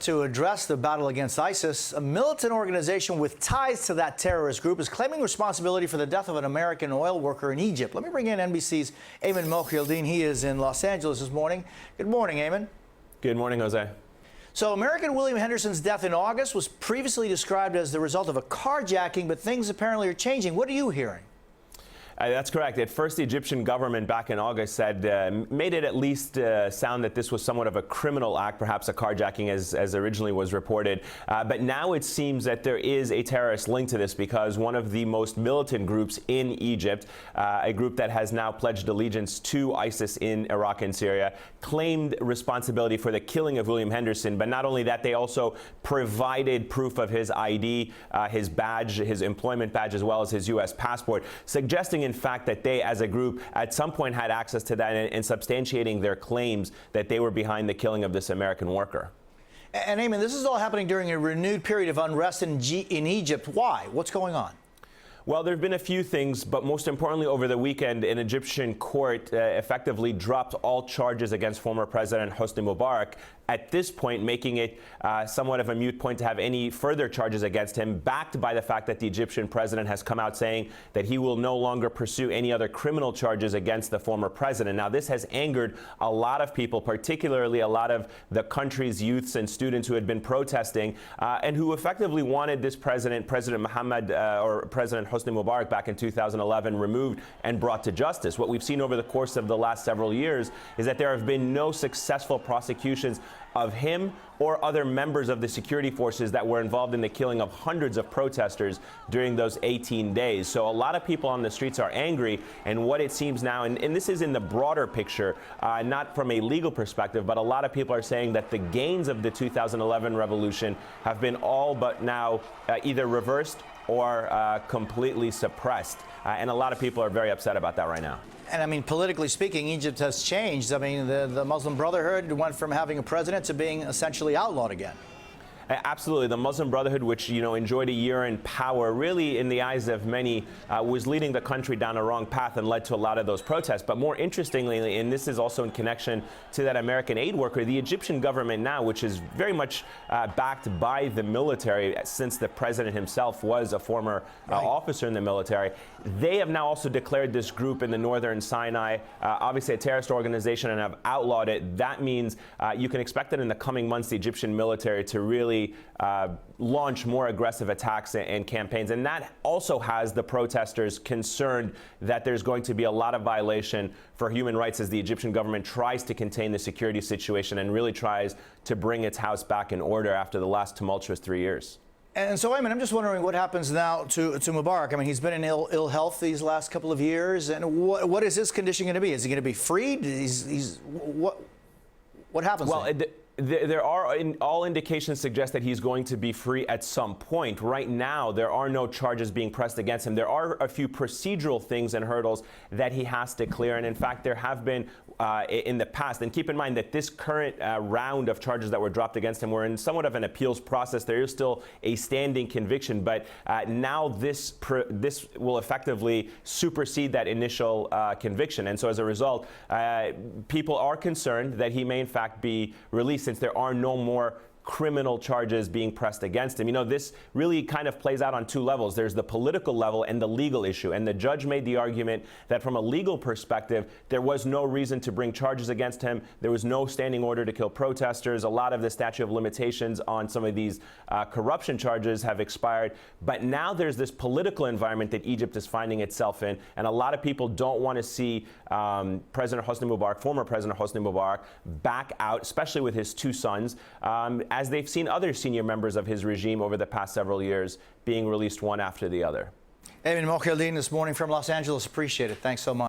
To address the battle against ISIS, a militant organization with ties to that terrorist group is claiming responsibility for the death of an American oil worker in Egypt. Let me bring in NBC's Ayman Mohyeldin. He is in Los Angeles this morning. Good morning, Ayman. Good morning, Jose. So American William Henderson's death in August was previously described as the result of a carjacking, but things apparently are changing. What are you hearing? That's correct. At first, the Egyptian government back in August said, made it at least sound that this was somewhat of a criminal act, perhaps a carjacking as originally was reported. But now it seems that there is a terrorist link to this because one of the most militant groups in Egypt, a group that has now pledged allegiance to ISIS in Iraq and Syria, claimed responsibility for the killing of William Henderson. But not only that, they also provided proof of his ID, his badge, his employment badge, as well as his U.S. passport, suggesting in fact that they as a group at some point had access to that and substantiating their claims that they were behind the killing of this American worker. And Ayman, this is all happening during a renewed period of unrest in Egypt. Why? What's going on? Well, there have been a few things, but most importantly, over the weekend, an Egyptian court effectively dropped all charges against former President Hosni Mubarak, at this point making it somewhat of a moot point to have any further charges against him, backed by the fact that the Egyptian president has come out saying that he will no longer pursue any other criminal charges against the former president. Now, this has angered a lot of people, particularly a lot of the country's youths and students who had been protesting and who effectively wanted this President Mohammed or President Hosni Mubarak back in 2011 removed and brought to justice. What we've seen over the course of the last several years is that there have been no successful prosecutions of him or other members of the security forces that were involved in the killing of hundreds of protesters during those 18 days. So a lot of people on the streets are angry, and what it seems now, and this is in the broader picture, not from a legal perspective, but a lot of people are saying that the gains of the 2011 revolution have been all but now either reversed or completely suppressed. And a lot of people are very upset about that right now. And I mean, politically speaking, Egypt has changed. I mean, the Muslim Brotherhood went from having a president to being essentially outlawed again. Absolutely. The Muslim Brotherhood, which, enjoyed a year in power, really, in the eyes of many, was leading the country down a wrong path and led to a lot of those protests. But more interestingly, and this is also in connection to that American aid worker, the Egyptian government now, which is very much backed by the military, since the president himself was a former officer in the military, they have now also declared this group in the northern Sinai, obviously a terrorist organization, and have outlawed it. That means you can expect that in the coming months, the Egyptian military to really launch more aggressive attacks and campaigns. And that also has the protesters concerned that there's going to be a lot of violation for human rights as the Egyptian government tries to contain the security situation and really tries to bring its house back in order after the last tumultuous 3 years. And so, Ayman, I'm just wondering what happens now to Mubarak. I mean, he's been in ill health these last couple of years. And what is his condition going to be? Is he going to be freed? What happens? Well, there are, all indications suggest that he's going to be free at some point. Right now, there are no charges being pressed against him. There are a few procedural things and hurdles that he has to clear. And in fact, there have been in the past. And keep in mind that this current round of charges that were dropped against him were in somewhat of an appeals process. There is still a standing conviction. But now this will effectively supersede that initial conviction. And so as a result, people are concerned that he may in fact be released since there are no more criminal charges being pressed against him. This really kind of plays out on two levels. There's the political level and the legal issue. And the judge made the argument that from a legal perspective, there was no reason to bring charges against him. There was no standing order to kill protesters. A lot of the statute of limitations on some of these corruption charges have expired. But now there's this political environment that Egypt is finding itself in. And a lot of people don't want to see President Hosni Mubarak, former President Hosni Mubarak, back out, especially with his two sons, as they've seen other senior members of his regime over the past several years being released one after the other. Ayman Mohyeldin this morning from Los Angeles. Appreciate it. Thanks so much.